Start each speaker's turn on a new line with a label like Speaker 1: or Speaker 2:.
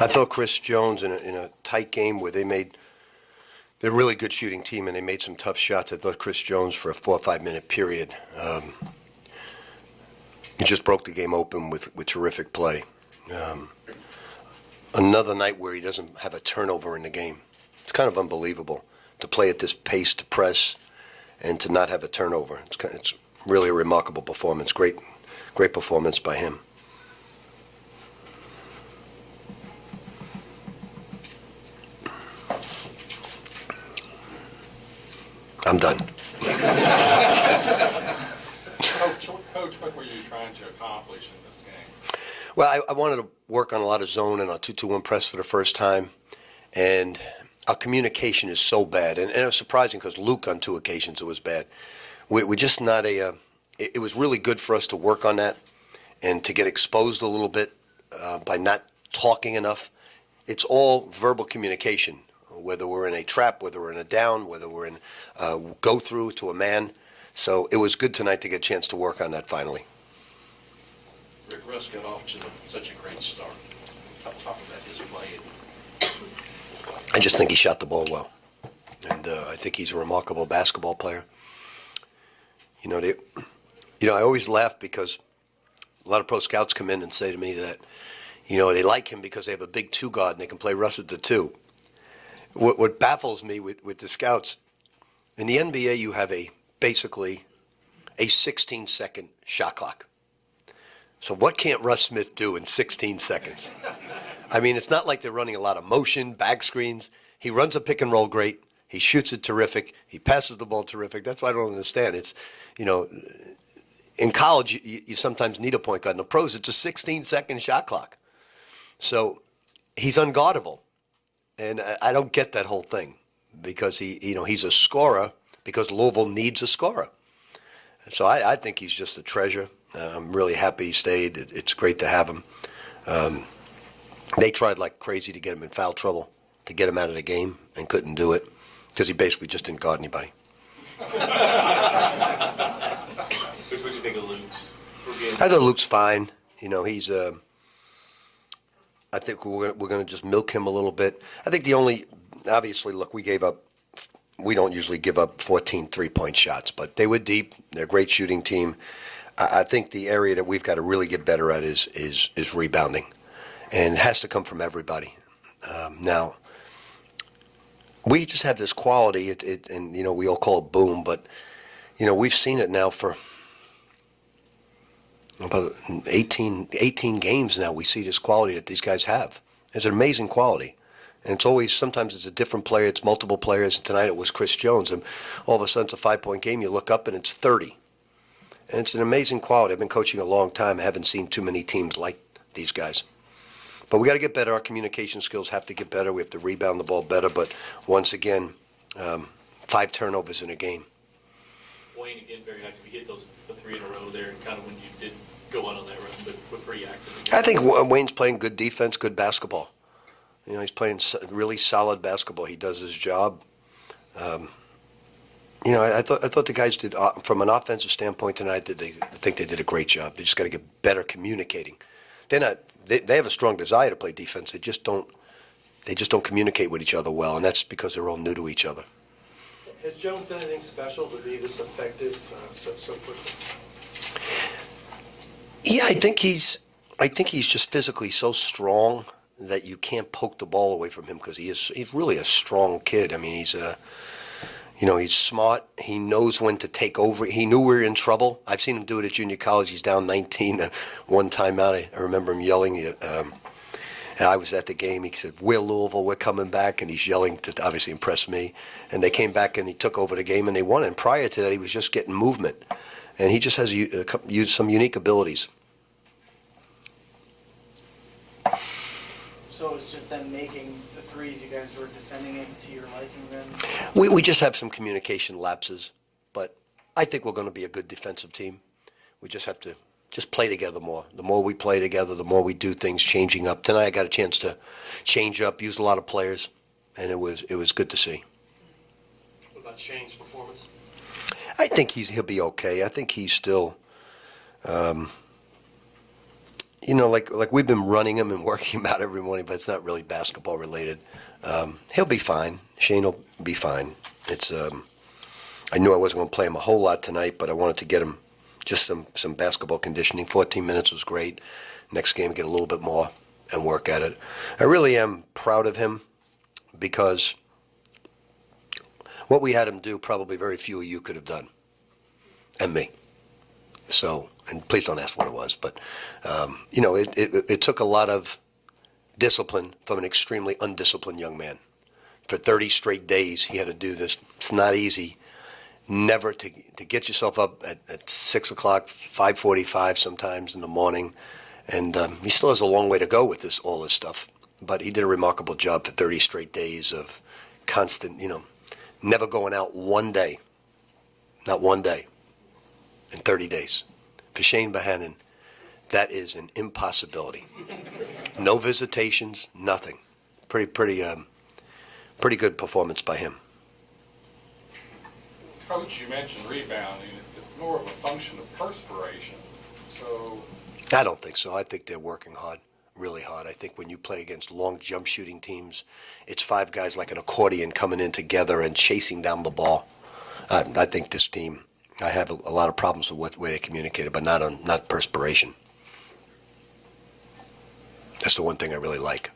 Speaker 1: I thought Chris Jones in a tight game where they're a really good shooting team and they made some tough shots. I thought Chris Jones for a 4 or 5 minute period, he just broke the game open with terrific play. Another night where he doesn't have a turnover in the game. It's kind of unbelievable to play at this pace, to press, and to not have a turnover. It's really a remarkable performance. Great performance by him. I'm done.
Speaker 2: Coach, what were you trying to accomplish in this game?
Speaker 1: Well, I wanted to work on a lot of zone and our 2-2-1 press for the first time, and our communication is so bad. And it was surprising because Luke on 2 occasions it was bad. We're just not it was really good for us to work on that and to get exposed a little bit by not talking enough. It's all verbal communication, whether we're in a trap, whether we're in a down, whether we're in go through to a man. So it was good tonight to get a chance to work on that finally.
Speaker 3: Rick Russ got off to such a great start. Talk about his play.
Speaker 1: I just think he shot the ball well, and I think he's a remarkable basketball player. I always laugh because a lot of pro scouts come in and say to me that, they like him because they have a big 2 guard and they can play Russ at the 2. What baffles me with the scouts, in the NBA you have basically a 16-second shot clock. So what can't Russ Smith do in 16 seconds? I mean, it's not like they're running a lot of motion, back screens. He runs a pick and roll great. He shoots it terrific. He passes the ball terrific. That's why I don't understand. It's, in college you sometimes need a point guard. In the pros, it's a 16-second shot clock. So he's unguardable. And I don't get that whole thing because he's a scorer because Louisville needs a scorer. So I think he's just a treasure. I'm really happy he stayed. It's great to have him. They tried like crazy to get him in foul trouble, to get him out of the game, and couldn't do it because he basically just didn't guard anybody.
Speaker 3: What do you think of Luke's?
Speaker 1: I thought Luke's fine. He's I think we're going to just milk him a little bit. I think obviously, look, we don't usually give up 14 3-point shots, but they were deep. They're a great shooting team. I think the area that we've got to really get better at is rebounding, and it has to come from everybody. Now, we just have this quality, and we all call it boom, but we've seen it now for about 18 games now. We see this quality that these guys have. It's an amazing quality. And sometimes it's a different player, it's multiple players. Tonight it was Chris Jones, and all of a sudden it's a 5-point game. You look up and it's 30. And it's an amazing quality. I've been coaching a long time. I haven't seen too many teams like these guys. But we got to get better. Our communication skills have to get better. We have to rebound the ball better. But once again, 5 turnovers in a game.
Speaker 3: Wayne, again, very active. You hit the 3 in a row there, and kind of when you did go on that run, but pretty active again. I
Speaker 1: think Wayne's playing good defense, good basketball. He's playing really solid basketball. He does his job. I thought the guys did, from an offensive standpoint tonight, I think they did a great job. They just got to get better communicating. They have a strong desire to play defense. They just don't communicate with each other well, and that's because they're all new to each other.
Speaker 4: Has Jones done anything special to be this effective so quickly?
Speaker 1: Yeah, I think he's just physically so strong that you can't poke the ball away from him because he's really a strong kid. I mean, he's smart. He knows when to take over. He knew we were in trouble. I've seen him do it at junior college. He's down 19 one time out. I remember him yelling. And I was at the game. He said, "We're Louisville. We're coming back." And he's yelling to obviously impress me. And they came back and he took over the game and they won. And prior to that, he was just getting movement. And he just has some unique abilities.
Speaker 4: So it's just them making the threes. You guys were defending it to your liking then?
Speaker 1: We just have some communication lapses, but I think we're going to be a good defensive team. We just have to play together more. The more we play together, the more we do things changing up. Tonight I got a chance to change up, use a lot of players, and it was good to see.
Speaker 3: What about Shane's performance?
Speaker 1: I think he'll be okay. I think he's still like we've been running him and working him out every morning, but it's not really basketball related. He'll be fine. Shane will be fine. I knew I wasn't going to play him a whole lot tonight, but I wanted to get him just some basketball conditioning. 14 minutes was great. Next game, get a little bit more and work at it. I really am proud of him because what we had him do, probably very few of you could have done, and me. So, and please don't ask what it was, but, it took a lot of discipline from an extremely undisciplined young man. For 30 straight days, he had to do this. It's not easy. Never to get yourself up at 6 o'clock, 5:45 sometimes in the morning. And he still has a long way to go with all this stuff. But he did a remarkable job for 30 straight days of constant, never going out one day. Not one day. In 30 days. For Shane Bohannon, that is an impossibility. No visitations, nothing. Pretty good performance by him.
Speaker 2: Coach, you mentioned rebounding. It's more of a function of perspiration. So,
Speaker 1: I don't think so. I think they're working hard, really hard. I think when you play against long jump shooting teams, it's five guys like an accordion coming in together and chasing down the ball. I think this team, I have a lot of problems with what way they communicated, but not perspiration. That's the one thing I really like.